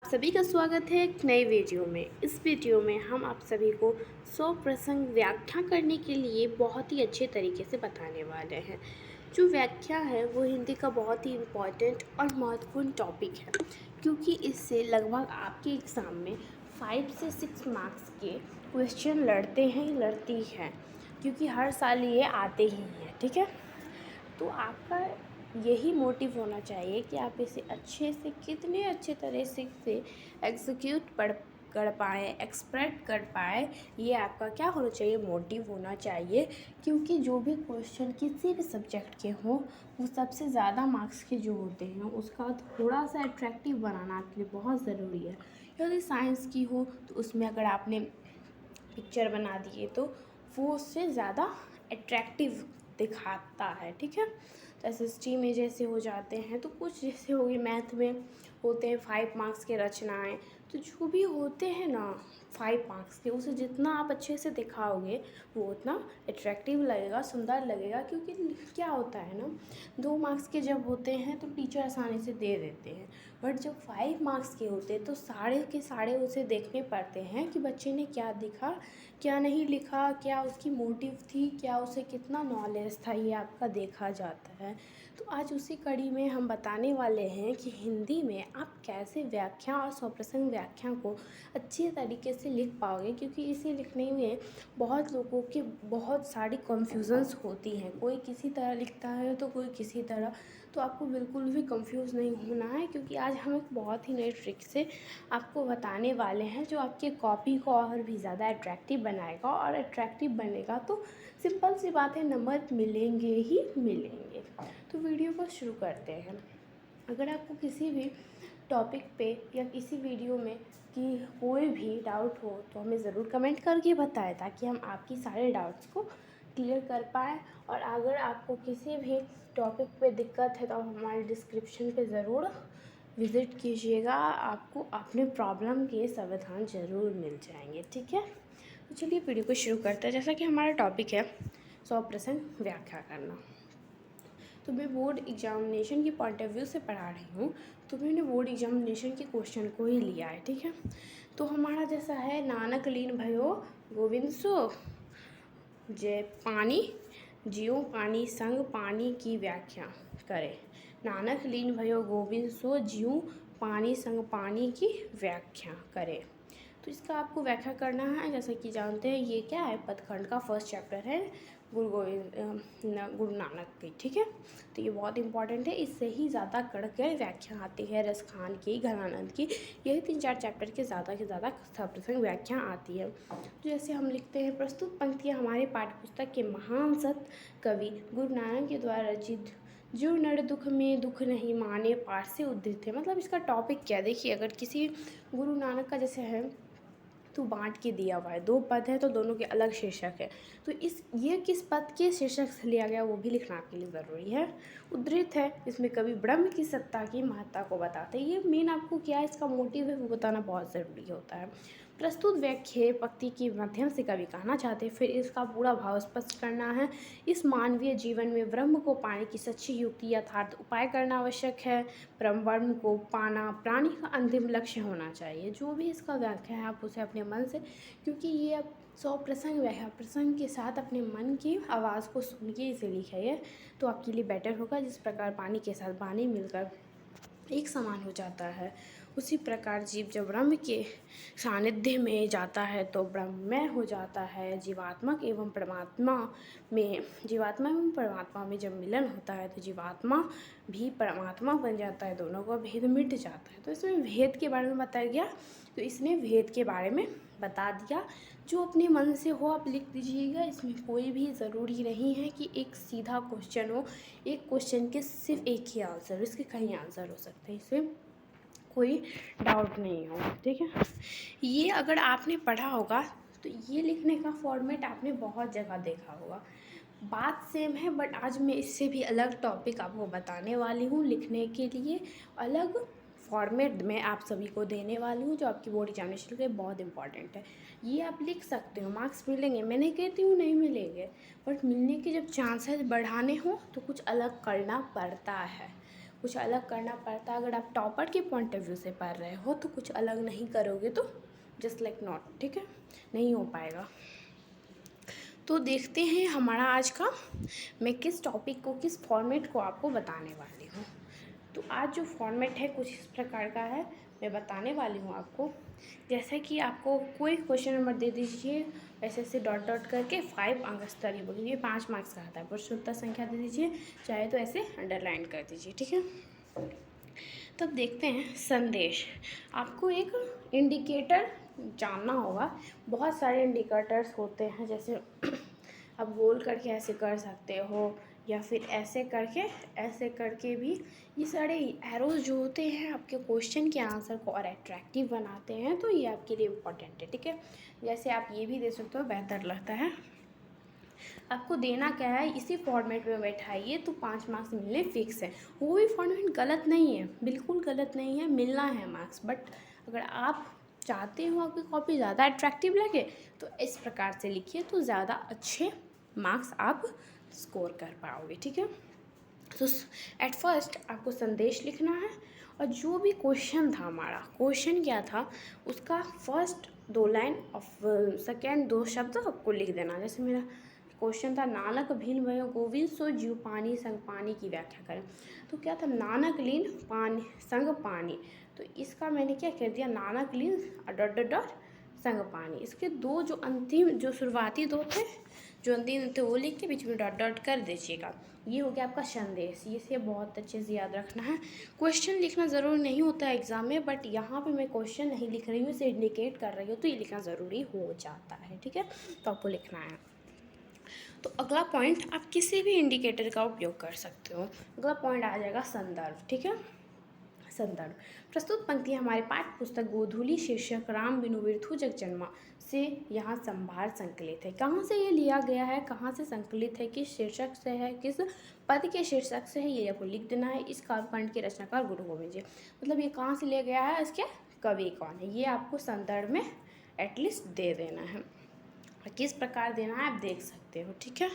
सभी का स्वागत है एक नए वीडियो में। इस वीडियो में हम आप सभी को 100 प्रसंग व्याख्या करने के लिए बहुत ही अच्छे तरीके से बताने वाले हैं। जो व्याख्या है वो हिंदी का बहुत ही इम्पॉर्टेंट और महत्वपूर्ण टॉपिक है, क्योंकि इससे लगभग आपके एग्ज़ाम में 5 से 6 मार्क्स के क्वेश्चन लड़ती हैं, क्योंकि हर साल ये आते ही हैं। ठीक है, तो आपका यही मोटिव होना चाहिए कि आप इसे अच्छे से कितने अच्छे तरह से एग्जीक्यूट कर पाएँ, एक्सप्रेस कर पाएँ, ये आपका क्या होना चाहिए, मोटिव होना चाहिए। क्योंकि जो भी क्वेश्चन किसी भी सब्जेक्ट के हों, वो सबसे ज़्यादा मार्क्स के जो होते हैं उसका थोड़ा सा अट्रैक्टिव बनाना आपके लिए बहुत ज़रूरी है। यदि साइंस की हो तो उसमें अगर आपने पिक्चर बना दिए तो वो उससे ज़्यादा अट्रैक्टिव दिखाता है। ठीक है, तो एसएसटी में जैसे हो जाते हैं, तो कुछ जैसे हो गए मैथ में होते हैं 5 मार्क्स के रचनाएं, तो जो भी होते हैं ना 5 मार्क्स के, उसे जितना आप अच्छे से दिखाओगे वो उतना अट्रैक्टिव लगेगा, सुंदर लगेगा। क्योंकि क्या होता है ना, 2 मार्क्स के जब होते हैं तो टीचर आसानी से दे देते हैं, बट जब 5 मार्क्स के होते हैं तो सारे के सारे उसे देखने पड़ते हैं कि बच्चे ने क्या लिखा, क्या नहीं लिखा, क्या उसकी मोटिव थी, क्या उसे कितना नॉलेज था, ये आपका देखा जाता है। तो आज उसी कड़ी में हम बताने वाले हैं कि हिंदी में आप कैसे व्याख्या और स्वप्रसंग व्याख्या को अच्छे तरीके से लिख पाओगे। क्योंकि इसे लिखने में बहुत लोगों की बहुत सारी कन्फ्यूज़न्स होती हैं, कोई किसी तरह लिखता है तो कोई किसी तरह। तो आपको बिल्कुल भी कंफ्यूज नहीं होना है, क्योंकि आज हम एक बहुत ही नई ट्रिक से आपको बताने वाले हैं जो आपके कॉपी को और भी ज़्यादा अट्रैक्टिव बनाएगा। और अट्रैक्टिव बनेगा तो सिंपल सी बात है, नंबर मिलेंगे ही मिलेंगे। तो वीडियो को शुरू करते हैं। अगर आपको किसी भी टॉपिक पे या किसी वीडियो में कि कोई भी डाउट हो तो हमें ज़रूर कमेंट करके बताएं, ताकि हम आपकी सारे डाउट्स को क्लियर कर पाएँ। और अगर आपको किसी भी टॉपिक पे दिक्कत है तो आप हमारे डिस्क्रिप्शन पे ज़रूर विज़िट कीजिएगा, आपको अपने प्रॉब्लम के समाधान ज़रूर मिल जाएंगे। ठीक है, तो चलिए वीडियो को शुरू करते हैं। जैसा कि हमारा टॉपिक है 100 प्रसंग व्याख्या करना, तो मैं बोर्ड एग्जामिनेशन की पॉइंट ऑफ व्यू से पढ़ा रही हूँ, तो मैंने बोर्ड एग्जामिनेशन के क्वेश्चन को ही लिया है। ठीक है, तो हमारा जैसा है, नानक लीन भयो गोविंद सो जय पानी जियो पानी संग पानी की व्याख्या करे। नानक लीन भयो गोविंद सो जियो पानी संग पानी की व्याख्या करे। तो इसका आपको व्याख्या करना है। जैसा कि जानते हैं, ये क्या है, पदखंड का फर्स्ट चैप्टर है गुरु नानक की। ठीक है, तो ये बहुत इंपॉर्टेंट है, इससे ही ज़्यादा कड़कर व्याख्या आती है। रसखान की, घनानंद की, यही 3-4 चैप्टर के ज़्यादा प्रसंग व्याख्या आती है। तो जैसे हम लिखते हैं, प्रस्तुत पंक्तियाँ हमारे पाठ्यपुस्तक के महान संत कवि गुरु नानक के द्वारा रचित जो नर दुख में दुख नहीं माने पाठ से उद्धृत है। मतलब इसका टॉपिक क्या, देखिए, अगर किसी गुरु नानक का जैसे है तो बांट के दिया हुआ है, 2 पद है तो दोनों के अलग शीर्षक है, तो ये किस पद के शीर्षक से लिया गया वो भी लिखना आपके लिए ज़रूरी है। उद्धृत है, इसमें कवि ब्रह्म की सत्ता की महत्ता को बताते हैं। ये मेन आपको क्या है, इसका मोटिव है वो बताना बहुत ज़रूरी होता है। प्रस्तुत व्याख्या पंक्ति के माध्यम से कवि कहना चाहते हैं, फिर इसका पूरा भाव स्पष्ट करना है। इस मानवीय जीवन में ब्रह्म को पाने की सच्ची युक्ति यथार्थ उपाय करना आवश्यक है। ब्रह्म को पाना प्राणी का अंतिम लक्ष्य होना चाहिए। जो भी इसका व्याख्या है आप उसे अपने मन से, क्योंकि ये अब 100 प्रसंग व्याख्या प्रसंग के साथ अपने मन की आवाज़ को सुन के इसे लिखिए, तो आपके लिए बेटर होगा। जिस प्रकार पानी के साथ पानी मिलकर एक समान हो जाता है, उसी प्रकार जीव जब ब्रह्म के सानिध्य में जाता है तो ब्रह्ममय हो जाता है। जीवात्मा एवं परमात्मा में जब मिलन होता है तो जीवात्मा भी परमात्मा बन जाता है, दोनों का भेद मिट जाता है। तो इसमें भेद के बारे में बताया गया, तो इसने भेद के बारे में बता दिया। जो अपने मन से हो आप लिख दीजिएगा, इसमें कोई भी ज़रूरी नहीं है कि एक सीधा क्वेश्चन हो। एक क्वेश्चन के सिर्फ एक ही आंसर, इसके कई आंसर हो सकते हैं, इसमें कोई डाउट नहीं हो। ठीक है, ये अगर आपने पढ़ा होगा तो ये लिखने का फॉर्मेट आपने बहुत जगह देखा होगा, बात सेम है, बट आज मैं इससे भी अलग टॉपिक आपको बताने वाली हूँ। लिखने के लिए अलग फॉर्मेट में आप सभी को देने वाली हूँ, जो आपकी बोर्ड एग्जामिनेशन के लिए बहुत इंपॉर्टेंट है। ये आप लिख सकते हो, मार्क्स मिलेंगे, मैं नहीं कहती हूँ नहीं मिलेंगे, बट मिलने के जब चांसेस बढ़ाने हों तो कुछ अलग करना पड़ता है। कुछ अलग करना पड़ता है। अगर आप टॉपर के पॉइंट ऑफ व्यू से पढ़ रहे हो तो कुछ अलग नहीं करोगे तो जस्ट लाइक नॉट, ठीक है, नहीं हो पाएगा। तो देखते हैं हमारा आज का, मैं किस टॉपिक को, किस फॉर्मेट को आपको बताने वाली हूँ। तो आज जो फॉर्मेट है कुछ इस प्रकार का है, मैं बताने वाली हूँ आपको। जैसे कि आपको कोई क्वेश्चन नंबर दे दीजिए, ऐसे डॉट डॉट करके 5 अंक स्तरीय बोलिए, 5 मार्क्स का आता है। प्रश्न उत्तर संख्या दे दीजिए, चाहे तो ऐसे अंडरलाइन कर दीजिए, ठीक है। तब देखते हैं संदेश। आपको एक इंडिकेटर जानना होगा। बहुत सारे इंडिकेटर्स होते हैं, जैसे आप गोल करके ऐसे कर सकते हो, या फिर ऐसे करके भी। ये सारे एरोज जो होते हैं आपके क्वेश्चन के आंसर को और अट्रैक्टिव बनाते हैं, तो ये आपके लिए इम्पोर्टेंट है, ठीक है। जैसे आप ये भी दे सकते हो, बेहतर लगता है। आपको देना क्या है, इसी फॉर्मेट में बैठाइए तो 5 मार्क्स मिलने फिक्स है। वो भी फॉर्मेट गलत नहीं है, बिल्कुल गलत नहीं है, मिलना है मार्क्स। बट अगर आप चाहते हो आपकी कॉपी ज़्यादा अट्रैक्टिव लगे तो इस प्रकार से लिखिए, तो ज़्यादा अच्छे मार्क्स आप स्कोर कर पाओगे, ठीक है। तो एट फर्स्ट आपको संदेश लिखना है, और जो भी क्वेश्चन था, हमारा क्वेश्चन क्या था, उसका फर्स्ट 2 लाइन और सेकेंड 2 शब्द आपको लिख देना। जैसे मेरा क्वेश्चन था, नानक भील भयो गोविंद सो जीव पानी संग पानी की व्याख्या करें। तो क्या था, नानक लीन पानी संग पानी, तो इसका मैंने क्या कर दिया, नानक लीन डॉट डॉट डॉट संग पानी। इसके दो जो अंतिम, जो शुरुआती 2 थे, जो अंतिम थे, वो लिख के बीच में डॉट डॉट कर दीजिएगा। ये हो गया आपका संदेश। इसे बहुत अच्छे से याद रखना है। क्वेश्चन लिखना ज़रूरी नहीं होता है एग्ज़ाम में, बट यहाँ पे मैं क्वेश्चन नहीं लिख रही हूँ, इसे इंडिकेट कर रही हूँ, तो ये लिखना ज़रूरी हो जाता है, ठीक है। तो आपको लिखना है। तो अगला पॉइंट, आप किसी भी इंडिकेटर का उपयोग कर सकते हो। अगला पॉइंट आ जाएगा संदर्भ, ठीक है। संदर्भ। प्रस्तुत पंक्तियाँ हमारे पाठ्य पुस्तक गोधूली शीर्षक राम बिनु बिरथु जग जन्मा से यहाँ संभार संकलित है। कहाँ से ये लिया गया है, कहाँ से संकलित है, किस शीर्षक से है, किस पद के शीर्षक से है, ये आपको लिख देना है। इस काव्यखंड के रचनाकार गुरु गोविंद जी। मतलब ये कहाँ से लिया गया है, इसके कवि कौन है, ये आपको संदर्भ में एटलीस्ट दे देना है। किस प्रकार देना है आप देख सकते हो, ठीक है।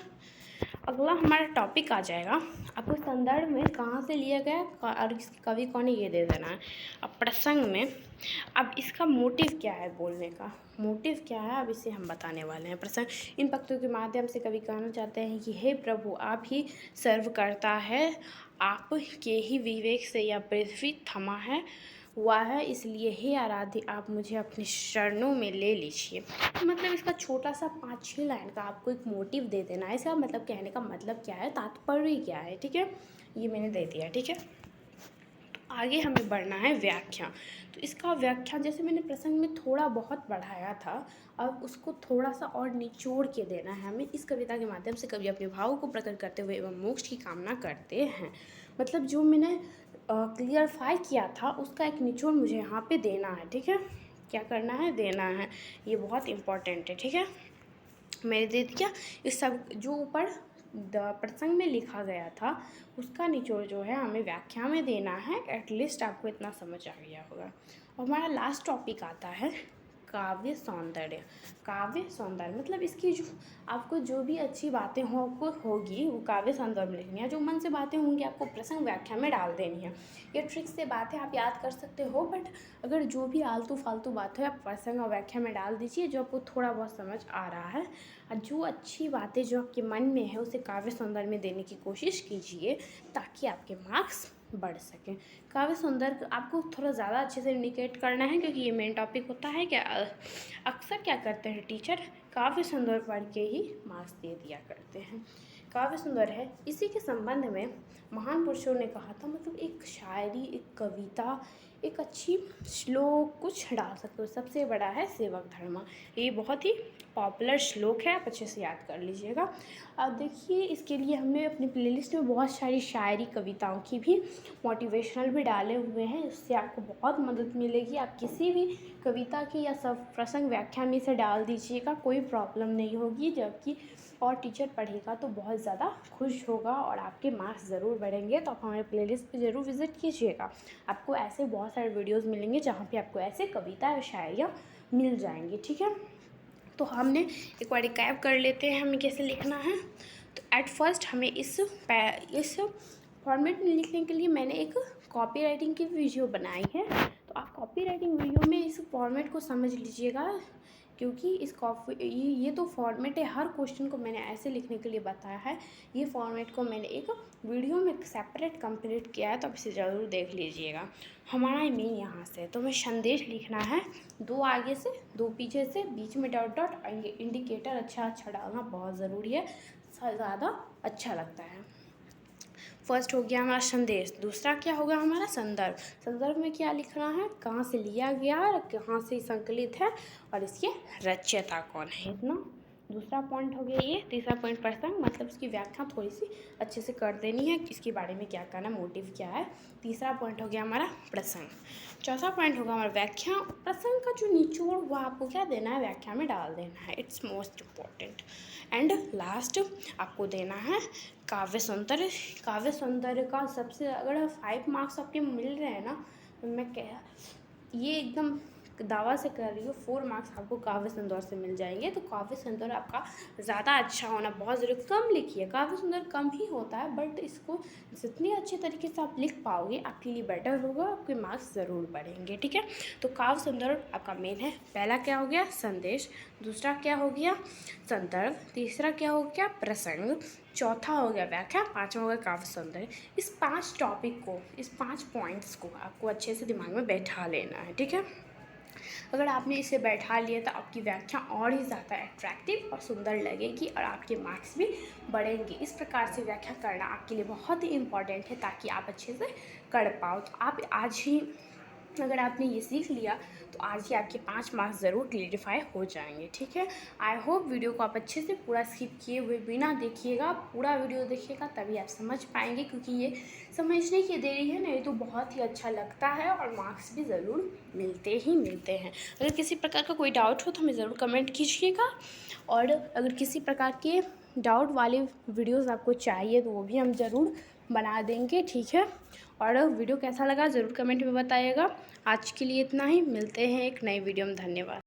अगला हमारा टॉपिक आ जाएगा, आपको संदर्भ में कहाँ से लिया गया और इसके कवि कौन है ये दे देना है। अब प्रसंग में, अब इसका मोटिव क्या है, बोलने का मोटिव क्या है, अब इसे हम बताने वाले हैं। प्रसंग, इन पंक्तियों के माध्यम से कवि कहना चाहते हैं कि हे प्रभु, आप ही सर्व करता है, आप के ही विवेक से यह पृथ्वी थमा है हुआ है, इसलिए हे आराध्य, आप मुझे अपने शरणों में ले लीजिए। मतलब इसका छोटा सा 5-6 लाइन का आपको एक मोटिव दे देना है। इसका मतलब कहने का मतलब क्या है, तात्पर्य क्या है, ठीक है, ये मैंने दे दिया, ठीक है। तो आगे हमें बढ़ना है व्याख्या। तो इसका व्याख्या, जैसे मैंने प्रसंग में थोड़ा बहुत बढ़ाया था, अब उसको थोड़ा सा और निचोड़ के देना है हमें। इस कविता के माध्यम से कवि अपने भावों को प्रकट करते हुए एवं मोक्ष की कामना करते हैं। मतलब जो मैंने क्लियरफाई किया था, उसका एक निचोड़ मुझे यहाँ पे देना है, ठीक है। क्या करना है, देना है, ये बहुत इम्पोर्टेंट है, ठीक है। मैंने दे दिया। इस सब जो ऊपर प्रसंग में लिखा गया था, उसका निचोड़ जो है हमें व्याख्या में देना है। एटलीस्ट आपको इतना समझ आ गया होगा। और हमारा लास्ट टॉपिक आता है काव्य सौंदर्य। काव्य सौंदर्य मतलब इसकी जो आपको जो भी अच्छी बातें होगी वो काव्य सौंदर्य में लिखनी है। जो मन से बातें होंगी आपको प्रसंग व्याख्या में डाल देनी है। ये ट्रिक से बातें आप याद कर सकते हो, बट अगर जो भी आलतू फालतू बात है आप प्रसंग और व्याख्या में डाल दीजिए, जो आपको थोड़ा बहुत समझ आ रहा है। और जो अच्छी बातें जो आपके मन में है उसे काव्य सौंदर्य में देने की कोशिश कीजिए, ताकि आपके मार्क्स बढ़ सकें। काव्य सौंदर्य आपको थोड़ा ज़्यादा अच्छे से इंडिकेट करना है, क्योंकि ये मेन टॉपिक होता है। क्या अक्सर क्या करते हैं टीचर, काव्य सौंदर्य पढ़ के ही मार्क्स दे दिया करते हैं। काव्य सुंदर है, इसी के संबंध में महान पुरुषों ने कहा था, मतलब एक शायरी, एक कविता, एक अच्छी श्लोक कुछ डाल सकते हो। सबसे बड़ा है सेवक धर्म, ये बहुत ही पॉपुलर श्लोक है, आप अच्छे से याद कर लीजिएगा। अब देखिए, इसके लिए हमने अपनी प्लेलिस्ट में बहुत सारी शायरी कविताओं की भी मोटिवेशनल भी डाले हुए हैं, इससे आपको बहुत मदद मिलेगी। आप किसी भी कविता की या सब प्रसंग व्याख्या में से डाल दीजिएगा, कोई प्रॉब्लम नहीं होगी। जबकि और टीचर पढ़ेगा तो बहुत ज़्यादा खुश होगा और आपके मार्क्स ज़रूर बढ़ेंगे। तो आप हमारे प्लेलिस्ट पे ज़रूर विज़िट कीजिएगा। आपको ऐसे बहुत सारे वीडियोस मिलेंगे जहाँ पे आपको ऐसे कविता और शायरियाँ मिल जाएंगी, ठीक है। तो हमने एक बार रिकैप कर लेते हैं हमें कैसे लिखना है। तो एट फर्स्ट हमें इस फॉर्मेट में लिखने के लिए मैंने एक कॉपी राइटिंग की वीडियो बनाई है, तो आप कॉपी राइटिंग वीडियो में इस फॉर्मेट को समझ लीजिएगा, क्योंकि ये तो फॉर्मेट है, हर क्वेश्चन को मैंने ऐसे लिखने के लिए बताया है। ये फॉर्मेट को मैंने एक वीडियो में सेपरेट कंप्लीट किया है, तो आप इसे ज़रूर देख लीजिएगा। हमारा मेन यहाँ से तो हमें संदेश लिखना है, 2 आगे से 2 पीछे से, बीच में डॉट डॉट, इंडिकेटर अच्छा डालना बहुत ज़रूरी है, ज़्यादा अच्छा लगता है। फर्स्ट हो गया हमारा संदेश, दूसरा क्या होगा हमारा संदर्भ। संदर्भ में क्या लिखना है, कहाँ से लिया गया है, कहाँ से संकलित है और इसके रचयिता कौन है, इतना। दूसरा पॉइंट हो गया ये। तीसरा पॉइंट प्रसंग, मतलब इसकी व्याख्या थोड़ी सी अच्छे से कर देनी है, इसके बारे में क्या करना, मोटिव क्या है। तीसरा पॉइंट हो गया हमारा प्रसंग। चौथा पॉइंट होगा हमारा व्याख्या। प्रसंग का जो निचोड़ वो आपको क्या देना है, व्याख्या में डाल देना है, it's most important. And last आपको देना है काव्य सौंदर्य। काव्य सौंदर्य का सबसे, अगर 5 मार्क्स आपके मिल रहे हैं ना, तो मैं ये एकदम दावा से कर रही हूँ 4 मार्क्स आपको काव्य सौंदर्य से मिल जाएंगे। तो काव्य सौंदर्य आपका ज़्यादा अच्छा होना बहुत ज़रूरी। कम लिखिए, काव्य सौंदर्य कम ही होता है, बट इसको जितनी अच्छे तरीके से आप लिख पाओगे आपके लिए बेटर होगा, आपके मार्क्स ज़रूर बढ़ेंगे, ठीक है। तो काव्य सौंदर्य आपका मेन है। पहला क्या हो गया, संदेश। दूसरा क्या हो गया, संदर्भ। तीसरा क्या हो गया, प्रसंग। चौथा हो गया व्याख्या। पाँचवा हो गया काव्य सौंदर्य। इस 5 टॉपिक को, इस 5 पॉइंट्स को आपको अच्छे से दिमाग में बैठा लेना है, ठीक है। अगर आपने इसे बैठा लिया तो आपकी व्याख्या और ही ज़्यादा अट्रैक्टिव और सुंदर लगेगी और आपके मार्क्स भी बढ़ेंगे। इस प्रकार से व्याख्या करना आपके लिए बहुत ही इम्पॉर्टेंट है, ताकि आप अच्छे से कर पाओ। तो आप आज ही, अगर आपने ये सीख लिया तो आज ही आपके 5 मार्क्स ज़रूर क्लियरिफाई हो जाएंगे, ठीक है। आई होप वीडियो को आप अच्छे से पूरा स्किप किए हुए बिना देखिएगा, पूरा वीडियो देखिएगा, तभी आप समझ पाएंगे, क्योंकि ये समझने की देरी है ना, ये तो बहुत ही अच्छा लगता है और मार्क्स भी ज़रूर मिलते ही मिलते हैं। अगर किसी प्रकार का कोई डाउट हो तो हमें ज़रूर कमेंट कीजिएगा, और अगर किसी प्रकार के डाउट वाले वीडियोज़ आपको चाहिए तो वो भी हम ज़रूर बना देंगे, ठीक है। और वीडियो कैसा लगा ज़रूर कमेंट में बताइएगा। आज के लिए इतना ही, मिलते हैं एक नई वीडियो में। धन्यवाद।